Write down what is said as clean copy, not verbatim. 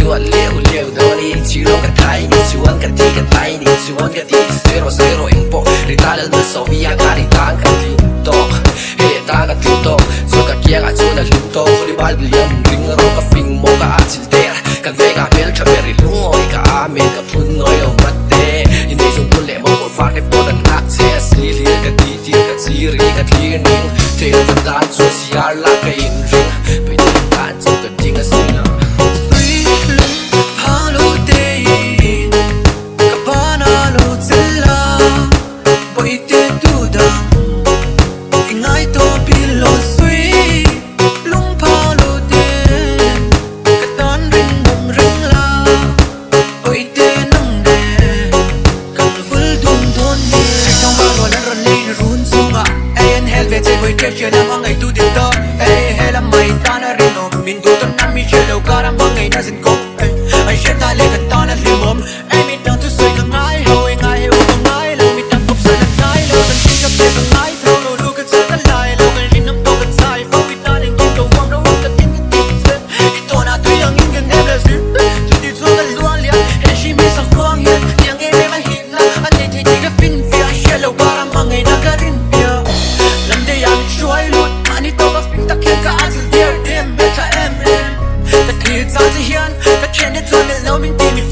nua liu liu do ni chỉ lo cái thái ni chuan cái ti cái thái ni chuan cái ti zero zero impo rital the so via cari tang cái ti to he ta cái ti to so cái kia cái chuan là lim to so đi bal liam ring ro cái phing mo cái achil te cái ve cái bel cái beri lung oi cái ame cái phun noi o matte in đây dùng phun lệ mo por far cái po dan access li li cái ti ti cái ziri cái cleaning te cái dan social la cái in ring bây giờ tan so cái ting cái sin Chưa làm mọi ngày tu tiền to, hay là mày ta đã riêng nộp mình tu tuần năm mi chơi đâu cả làm mọi ngày đã dừng cốc, anh sẽ ta lên gần ta đã liều mồm, em biết đang tu sôi càng ngái, hầu anh ngái hầu càng ngái, lâu mi đang cốc sôi càng ngái, lâu đang chỉ gặp để càng ngái, thâu lâu lu càng sôi càng lại, lâu càng riêng nắm to càng sai, phong vi ta đang kiếm đầu quang đâu càng kiếm cái tiền sen, ít to na tuy rằng những em là gì, chỉ đi xuống càng loạn liệt, em chỉ biết sao quang hiền, tiếng em mà hiện là anh thấy thì cái phim phía anh sẽ lâu cả làm mọi ngày đã cả riêng bia, làm để anh chuối luôn. Ta khiến cả anh dừng đêm đêm bên cả em cái thiệt sao thì hiền cái chuyện để rồi mình lâu mình tìm